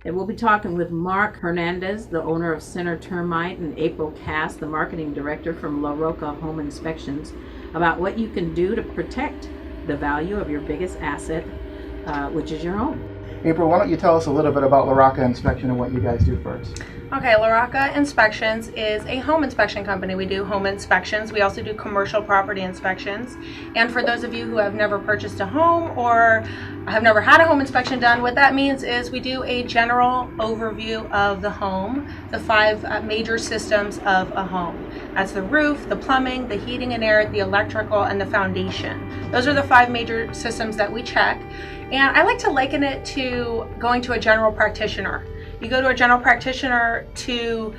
And we'll be talking with Mark Hernandez, the owner of Center Termite, and April Cass, the marketing director from La Roca Home Inspections, about what you can do to protect the value of your biggest asset, which is your home. April, why don't you tell us a little bit about La Roca Inspection and what you guys do first? Okay, La Roca Inspections is a home inspection company. We do home inspections. We also do commercial property inspections. And for those of you who have never purchased a home or have never had a home inspection done, what that means is we do a general overview of the home, the 5 major systems of a home. That's the roof, the plumbing, the heating and air, the electrical, and the foundation. Those are the 5 major systems that we check. And I like to liken it to going to a general practitioner. You go to a general practitioner to,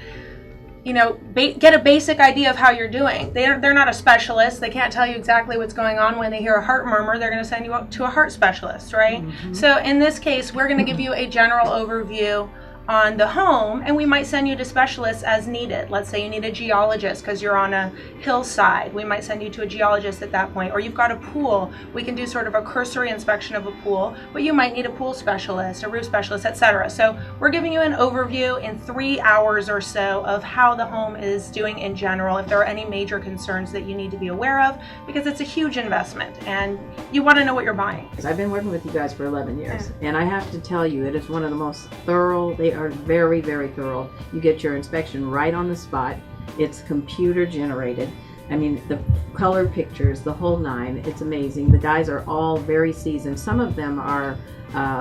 get a basic idea of how you're doing. They're not a specialist. They can't tell you exactly what's going on. When they hear a heart murmur, they're going to send you up to a heart specialist, right? Mm-hmm. So in this case, we're going to give you a general overview on the home, and we might send you to specialists as needed. Let's say you need a geologist because you're on a hillside. We might send you to a geologist at that point. Or you've got a pool. We can do sort of a cursory inspection of a pool, but you might need a pool specialist, a roof specialist, etc. So we're giving you an overview in 3 hours or so of how the home is doing in general, if there are any major concerns that you need to be aware of, because it's a huge investment and you want to know what you're buying. I've been working with you guys for 11 years, and I have to tell you, it is one of the most thorough. They are very, very thorough. You get your inspection right on the spot. It's computer generated. I mean, the color pictures, the whole 9, it's amazing. The guys are all very seasoned. Some of them are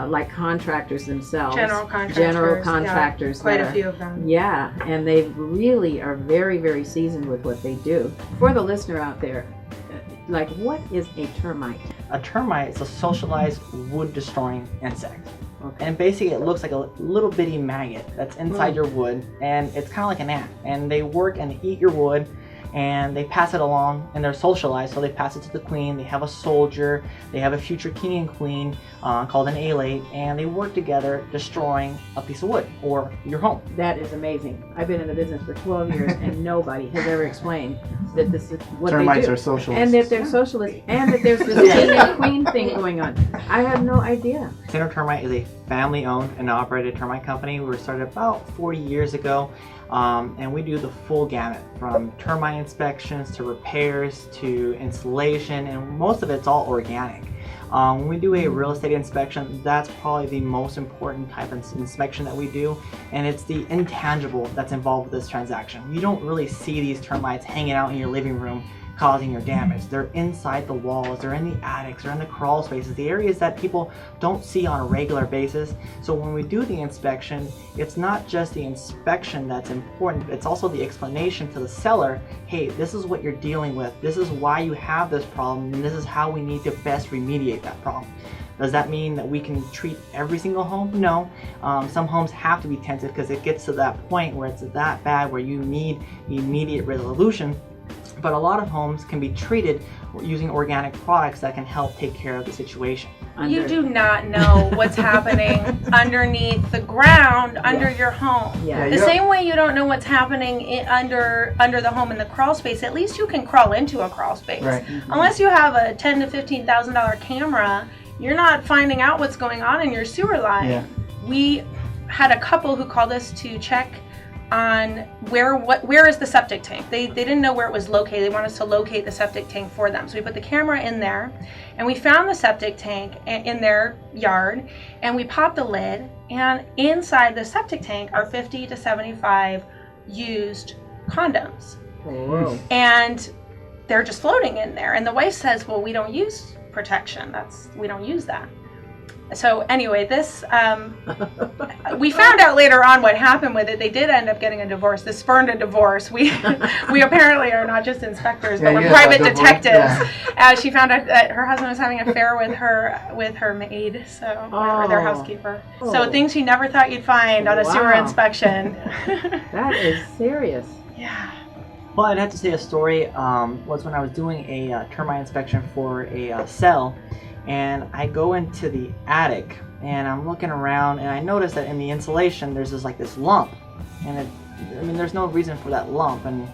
like contractors themselves. General contractors. Yeah, quite a few of them. Yeah, and they really are very, very seasoned with what they do. For the listener out there, like, what is a termite? A termite is a socialized wood-destroying insect. Okay. And basically it looks like a little bitty maggot that's inside your wood, and it's kind of like an ant. And they work and they eat your wood, and they pass it along, and they're socialized, so they pass it to the queen. They have a soldier, they have a future king and queen called an alate, and they work together destroying a piece of wood or your home. That is amazing. I've been in the business for 12 years and nobody has ever explained that this is what Termites they do. are socialists. And that they're socialists, and that there's this king and queen thing going on. I had no idea. Center Termite is a family-owned and operated termite company. We were started about 40 years ago, and we do the full gamut, from termite inspections to repairs to installation, and most of it's all organic. When we do a real estate inspection, that's probably the most important type of inspection that we do, and it's the intangible that's involved with this transaction. You don't really see these termites hanging out in your living room causing your damage. They're inside the walls, they're in the attics, they're in the crawl spaces, the areas that people don't see on a regular basis. So when we do the inspection, it's not just the inspection that's important, it's also the explanation to the seller, hey, this is what you're dealing with, this is why you have this problem, and this is how we need to best remediate that problem. Does that mean that we can treat every single home? No. Some homes have to be tented because it gets to that point where it's that bad where you need immediate resolution. But a lot of homes can be treated using organic products that can help take care of the situation. You do not know what's happening underneath the ground under your home. Yeah. The same way you don't know what's happening under the home in the crawl space. At least you can crawl into a crawl space. Right. Mm-hmm. Unless you have a $10,000 to $15,000 camera, you're not finding out what's going on in your sewer line. Yeah. We had a couple who called us to check on where is the septic tank. They didn't know where it was located. They want us to locate the septic tank for them. So we put the camera in there, and we found the septic tank in their yard, and we popped the lid, and inside the septic tank are 50 to 75 used condoms. Whoa. And they're just floating in there. And the wife says, well, we don't use protection. We don't use that. So anyway, this, we found out later on what happened with it. They did end up getting a divorce. This spurned a divorce. We apparently are not just inspectors, but we're private detectives. She found out that her husband was having an affair with her maid, or their housekeeper. So things you never thought you'd find on a sewer inspection. That is serious. Yeah. Well, I'd have to say a story was when I was doing a termite inspection for a cell. And I go into the attic and I'm looking around, and I notice that in the insulation there's this lump, and there's no reason for that lump, and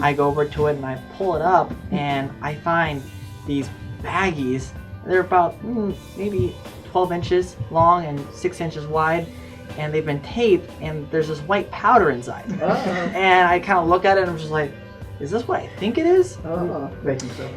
I go over to it and I pull it up, and I find these baggies. They're about maybe 12 inches long and 6 inches wide, and they've been taped, and there's this white powder inside. Uh-oh. And I kind of look at it and I'm just like, is this what I think it is? Uh-oh.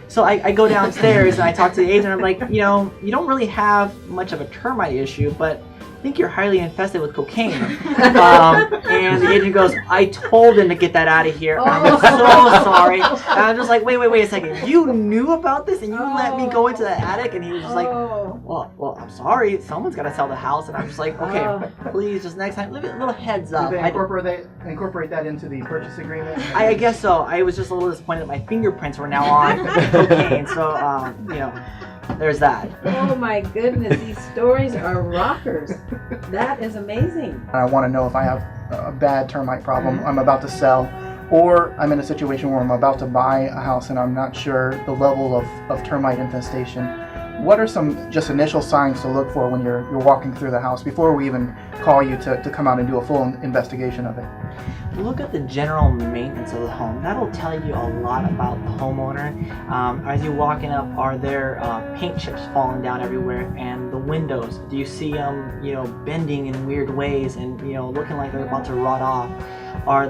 So I go downstairs and I talk to the agent. I'm like, you don't really have much of a termite issue, but I think you're highly infested with cocaine. And the agent goes, I told him to get that out of here. I'm so sorry. And I'm just like, wait a second. You knew about this and you let me go into the attic? And he was just like, well, I'm sorry. Someone's got to sell the house. And I'm just like, okay, please, just next time, leave it a little heads up. Did they incorporate that into the purchase agreement? I guess so. I was just a little disappointed that my fingerprints were now on cocaine. So, there's that. Oh my goodness, these stories are rockers. That is amazing. I want to know if I have a bad termite problem I'm about to sell, or I'm in a situation where I'm about to buy a house and I'm not sure the level of termite infestation. What are some just initial signs to look for when you're walking through the house before we even call you to come out and do a full investigation of it? Look at the general maintenance of the home. That'll tell you a lot about the homeowner. As you're walking up, are there paint chips falling down everywhere? And the windows, do you see them, bending in weird ways and looking like they're about to rot off?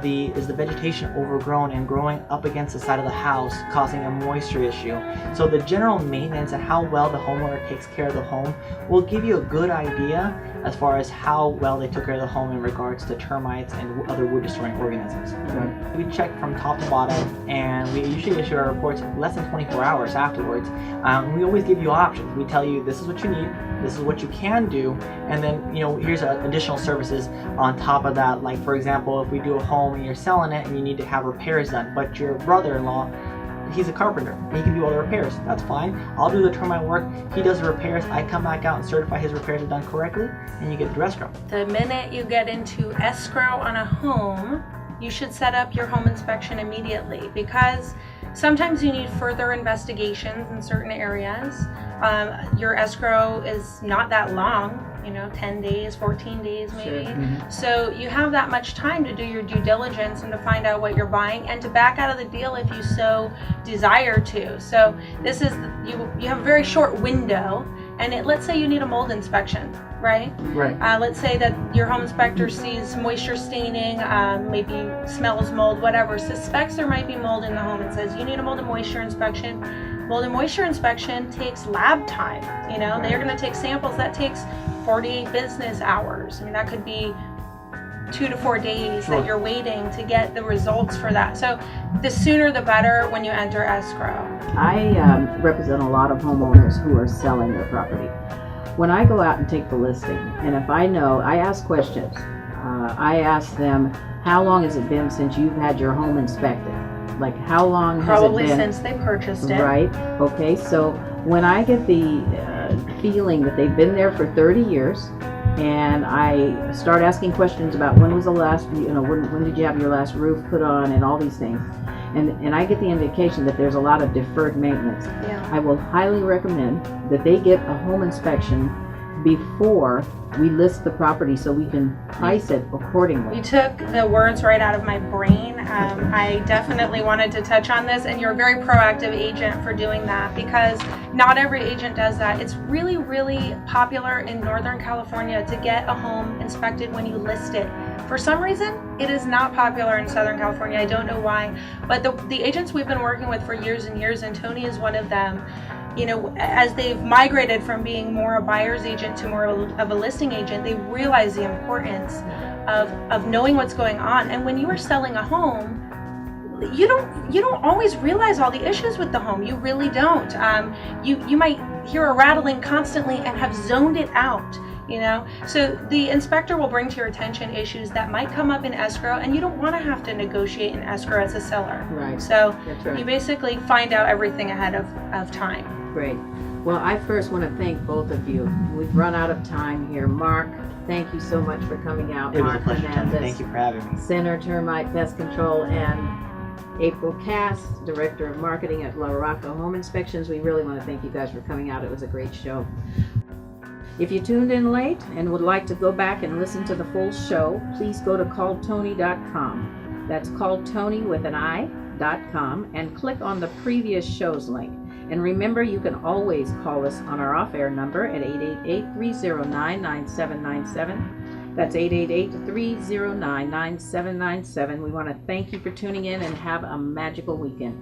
Is the vegetation overgrown and growing up against the side of the house, causing a moisture issue? So the general maintenance and how well the homeowner takes care of the home will give you a good idea as far as how well they took care of the home in regards to termites and other wood destroying organisms. We check from top to bottom, and we usually issue our reports less than 24 hours afterwards. We always give you options. We tell you this is what you need, this is what you can do, and then here's additional services on top of that. Like for example, if we do a home and you're selling it and you need to have repairs done, but your brother-in-law, he's a carpenter, he can do all the repairs. That's fine. I'll do the termite work, he does the repairs, I come back out and certify his repairs are done correctly, and you get the escrow. The minute you get into escrow on a home, you should set up your home inspection immediately, because sometimes you need further investigations in certain areas. Your escrow is not that long, 10 days, 14 days maybe. Sure. So you have that much time to do your due diligence and to find out what you're buying and to back out of the deal if you so desire to. So this is, you have a very short window, and let's say you need a mold inspection, right? Right. Let's say that your home inspector sees moisture staining, maybe smells mold, whatever, suspects there might be mold in the home and says you need a mold and moisture inspection. Mold and moisture inspection takes lab time. They're going to take samples. That takes 48 business hours. That could be 2 to 4 days that you're waiting to get the results for that. So the sooner the better when you enter escrow. I represent a lot of homeowners who are selling their property. When I go out and take the listing, and if I know, I ask questions. I ask them, how long has it been since you've had your home inspected? Like, how long has it been? Probably since they purchased it. Right. Okay. So when I get the feeling that they've been there for 30 years, and I start asking questions about when was the last, when did you have your last roof put on, and all these things, and I get the indication that there's a lot of deferred maintenance. Yeah. I will highly recommend that they get a home inspection before we list the property so we can price it accordingly. You took the words right out of my brain. I definitely wanted to touch on this, and you're a very proactive agent for doing that, because not every agent does that. It's really, really popular in Northern California to get a home inspected when you list it. For some reason, it is not popular in Southern California. I don't know why, but the agents we've been working with for years and years, and Toni is one of them, as they've migrated from being more a buyer's agent to more of a listing agent, they realize the importance of knowing what's going on. And when you are selling a home, you don't always realize all the issues with the home. You really don't. You might hear a rattling constantly and have zoned it out. So the inspector will bring to your attention issues that might come up in escrow, and you don't want to have to negotiate in escrow as a seller. Right. So That's right. you basically find out everything ahead of time. Great. Well, I first want to thank both of you. We've run out of time here. Mark, thank you so much for coming out. It was a Mark pleasure, Toni. Hernandez, Thank you for having me. Center Termite Pest Control, and April Cass, Director of Marketing at La Rocca Home Inspections. We really want to thank you guys for coming out. It was a great show. If you tuned in late and would like to go back and listen to the full show, please go to calltoni.com. That's calltoni with an I.com, and click on the previous show's link. And remember, you can always call us on our off-air number at 888-309-9797. That's 888-309-9797. We want to thank you for tuning in and have a magical weekend.